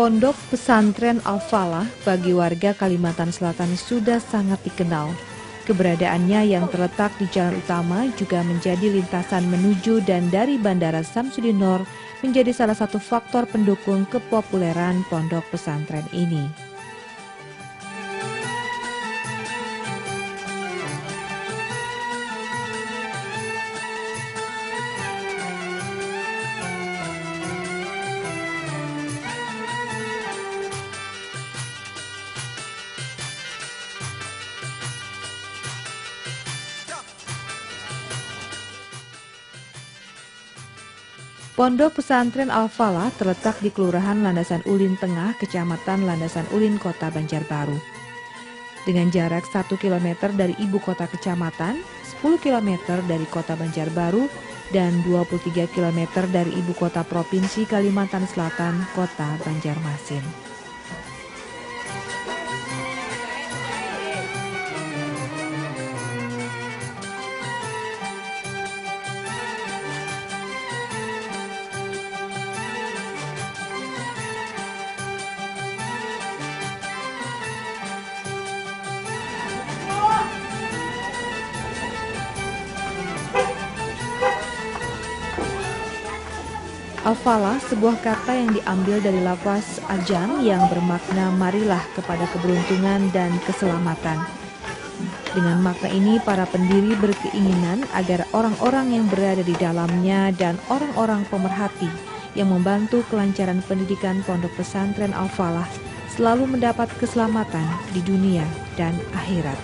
Pondok Pesantren Al-Falah bagi warga Kalimantan Selatan sudah sangat dikenal. Keberadaannya yang terletak di jalan utama juga menjadi lintasan menuju dan dari Bandara Samsudin Nor menjadi salah satu faktor pendukung kepopuleran pondok pesantren ini. Pondok Pesantren Al-Falah terletak di Kelurahan Landasan Ulin Tengah, Kecamatan Landasan Ulin, Kota Banjarbaru. Dengan jarak 1 km dari ibu kota kecamatan, 10 km dari Kota Banjarbaru, dan 23 km dari ibu kota Provinsi Kalimantan Selatan, Kota Banjarmasin. Al-Falah, sebuah kata yang diambil dari lafaz ajan yang bermakna marilah kepada keberuntungan dan keselamatan. Dengan makna ini, para pendiri berkeinginan agar orang-orang yang berada di dalamnya dan orang-orang pemerhati yang membantu kelancaran pendidikan Pondok Pesantren Al-Falah selalu mendapat keselamatan di dunia dan akhirat.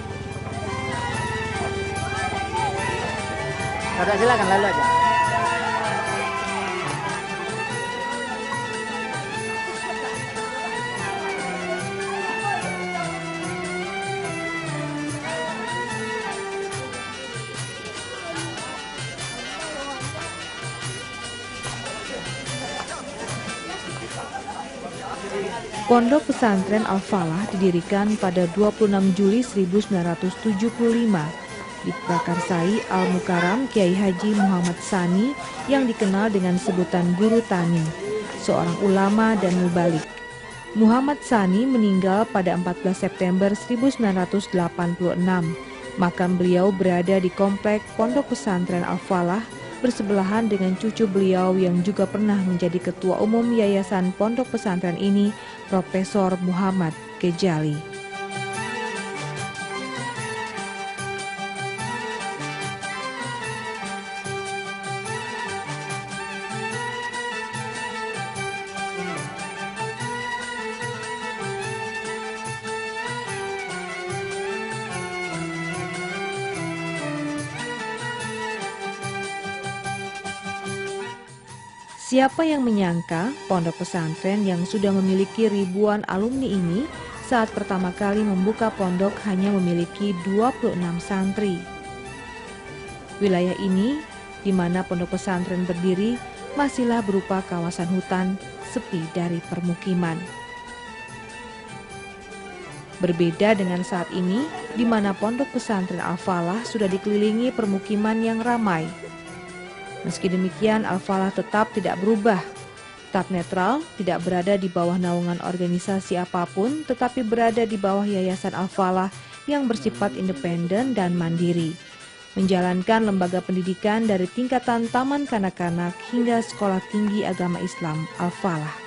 Silakan lalu aja. Pondok Pesantren Al-Falah didirikan pada 26 Juli 1975 di Prakarsai Al-Mukarram Kiai Haji Muhammad Sani yang dikenal dengan sebutan Guru Tani, seorang ulama dan mubalik. Muhammad Sani meninggal pada 14 September 1986. Makam beliau berada di komplek Pondok Pesantren Al-Falah bersebelahan dengan cucu beliau yang juga pernah menjadi ketua umum Yayasan Pondok Pesantren ini, Profesor Muhammad Ghazali. Siapa yang menyangka pondok pesantren yang sudah memiliki ribuan alumni ini saat pertama kali membuka pondok hanya memiliki 26 santri. Wilayah ini, di mana pondok pesantren berdiri, masihlah berupa kawasan hutan sepi dari permukiman. Berbeda dengan saat ini, di mana pondok pesantren Al-Falah sudah dikelilingi permukiman yang ramai. Meski demikian, Al-Falah tetap tidak berubah, tetap netral, tidak berada di bawah naungan organisasi apapun, tetapi berada di bawah Yayasan Al-Falah yang bersifat independen dan mandiri, menjalankan lembaga pendidikan dari tingkatan taman kanak-kanak hingga sekolah tinggi agama Islam Al-Falah.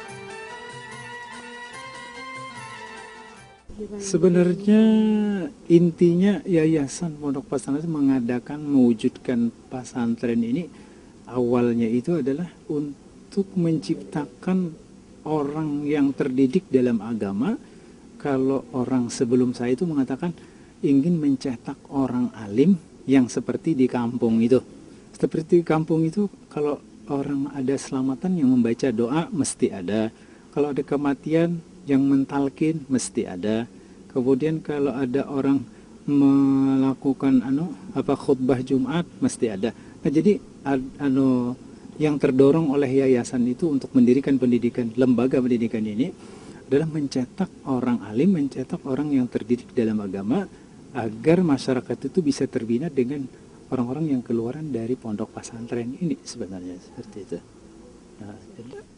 Sebenarnya intinya Yayasan Pondok Pesantren mewujudkan pesantren ini awalnya itu adalah untuk menciptakan orang yang terdidik dalam agama. Kalau orang sebelum saya itu mengatakan ingin mencetak orang alim yang seperti di kampung itu. Seperti di kampung itu kalau orang ada selamatan yang membaca doa mesti ada. Kalau ada kematian yang mentalkin mesti ada. Kemudian kalau ada orang melakukan khutbah Jumat mesti ada. Nah, jadi yang terdorong oleh yayasan itu untuk mendirikan pendidikan, lembaga pendidikan ini adalah mencetak orang alim, mencetak orang yang terdidik dalam agama agar masyarakat itu bisa terbina dengan orang-orang yang keluaran dari pondok pesantren ini, sebenarnya seperti itu. Nah,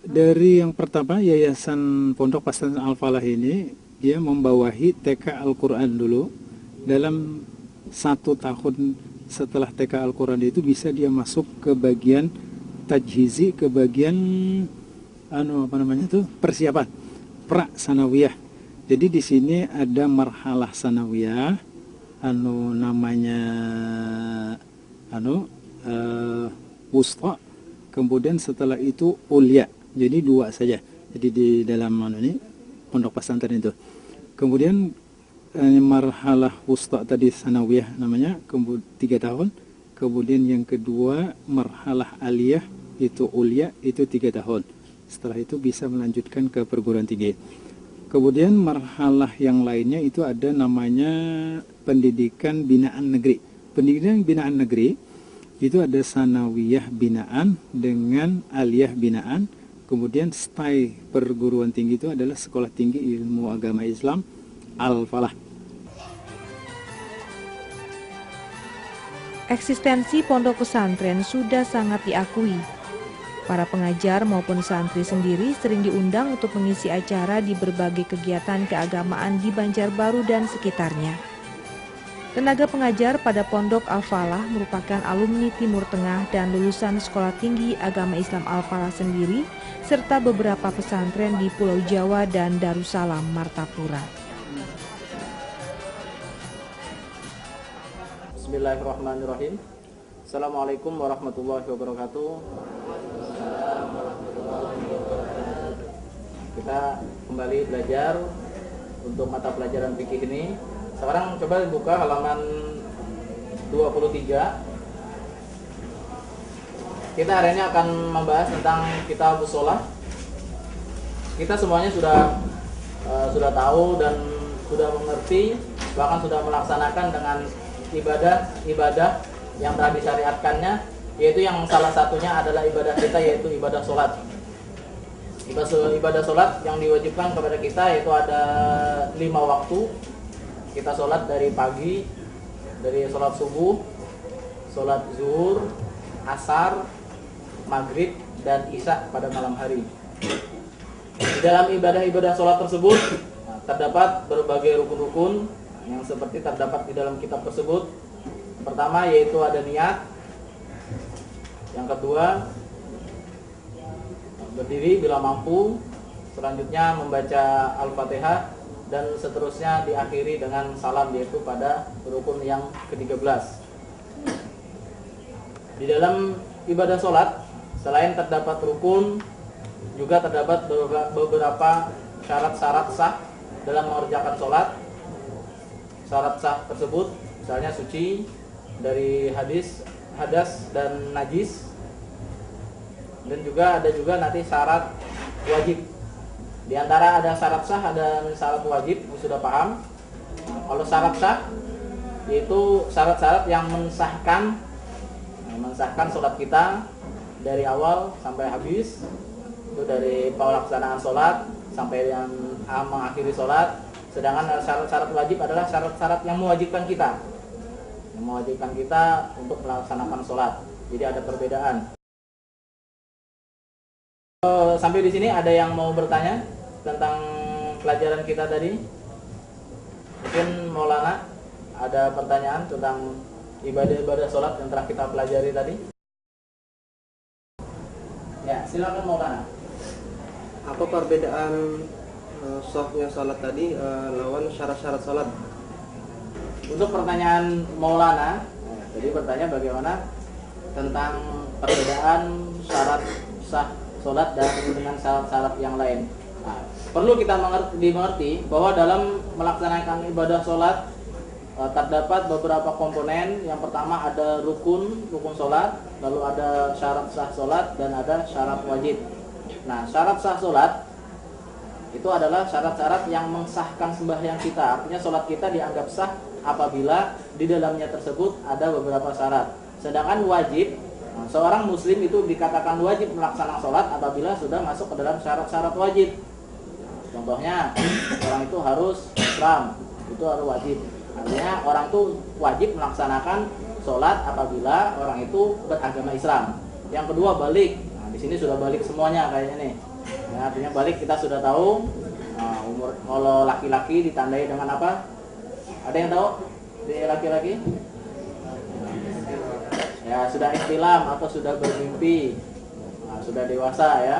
dari yang pertama, Yayasan Pondok Pesantren Al-Falah ini dia membawahi TK Al-Quran dulu. Dalam 1 tahun setelah TK Al-Quran itu bisa dia masuk ke bagian tajhizi, ke bagian persiapan pra sanawiyah. Jadi di sini ada marhalah sanawiyah, namanya wusta, kemudian setelah itu ulya. Jadi 2 saja. Jadi di dalam ini pondok pesantren itu. Kemudian marhalah wusta tadi sanawiyah namanya, kemudian 3 tahun. Kemudian yang kedua marhalah aliyah itu ulya, itu 3 tahun. Setelah itu bisa melanjutkan ke perguruan tinggi. Kemudian marhalah yang lainnya itu ada namanya pendidikan binaan negeri. Pendidikan binaan negeri itu ada sanawiyah binaan dengan aliyah binaan. Kemudian STAI perguruan tinggi itu adalah Sekolah Tinggi Ilmu Agama Islam Al-Falah. Eksistensi pondok pesantren sudah sangat diakui. Para pengajar maupun santri sendiri sering diundang untuk mengisi acara di berbagai kegiatan keagamaan di Banjarbaru dan sekitarnya. Tenaga pengajar pada Pondok Al-Falah merupakan alumni Timur Tengah dan lulusan Sekolah Tinggi Agama Islam Al-Falah sendiri, serta beberapa pesantren di Pulau Jawa dan Darussalam, Martapura. Bismillahirrahmanirrahim. Assalamualaikum warahmatullahi wabarakatuh. Kita kembali belajar untuk mata pelajaran fikih ini. Sekarang coba buka halaman 23. Kita hari ini akan membahas tentang kitab shalah. Kita semuanya sudah tahu dan sudah mengerti, bahkan sudah melaksanakan dengan ibadah yang telah disyariatkannya, yaitu yang salah satunya adalah ibadah kita, yaitu ibadah sholat. Ibadah sholat yang diwajibkan kepada kita yaitu ada 5 waktu. Kita sholat dari pagi, dari sholat subuh, sholat zuhur, asar, maghrib, dan isya pada malam hari. Di dalam ibadah-ibadah sholat tersebut terdapat berbagai rukun-rukun yang seperti terdapat di dalam kitab tersebut. Pertama yaitu ada niat. Yang kedua, berdiri bila mampu. Selanjutnya membaca Al-Fatihah. Dan seterusnya diakhiri dengan salam, yaitu pada rukun yang ke-13. Di dalam ibadah sholat, selain terdapat rukun, juga terdapat beberapa syarat-syarat sah dalam mengerjakan sholat. Syarat sah tersebut misalnya suci dari hadas dan najis. Dan juga ada nanti syarat wajib. Di antara ada syarat sah dan syarat wajib, sudah paham. Kalau syarat sah yaitu syarat-syarat yang mensahkan sholat kita dari awal sampai habis. Itu dari pelaksanaan sholat sampai yang mengakhiri sholat. Sedangkan syarat-syarat wajib adalah syarat-syarat yang mewajibkan kita, untuk melaksanakan sholat. Jadi ada perbedaan. Sampai di sini ada yang mau bertanya tentang pelajaran kita tadi? Mungkin Maulana ada pertanyaan tentang ibadah-ibadah sholat yang telah kita pelajari tadi? Ya, silakan Maulana. Apa perbedaan sahnya sholat tadi lawan syarat-syarat sholat? Untuk pertanyaan Maulana, jadi bertanya bagaimana tentang perbedaan syarat sah sholat dan dengan syarat-syarat yang lain. Nah, perlu kita dimengerti bahwa dalam melaksanakan ibadah sholat terdapat beberapa komponen. Yang pertama ada rukun sholat, lalu ada syarat sah sholat, dan ada syarat wajib. Nah, syarat sah sholat itu adalah syarat-syarat yang mensahkan sembahyang kita. Artinya sholat kita dianggap sah apabila di dalamnya tersebut ada beberapa syarat. Sedangkan wajib, seorang muslim itu dikatakan wajib melaksanakan sholat apabila sudah masuk ke dalam syarat-syarat wajib. Contohnya, orang itu harus Islam, itu harus wajib. Artinya orang itu wajib melaksanakan sholat apabila orang itu beragama Islam. Yang kedua, balik. Nah, di sini sudah balik semuanya kayaknya nih. Ya, artinya balik kita sudah tahu. Nah, umur kalau laki-laki ditandai dengan apa? Ada yang tahu? Di laki-laki? Ya, sudah ihtilam atau sudah bermimpi. Nah, sudah dewasa ya.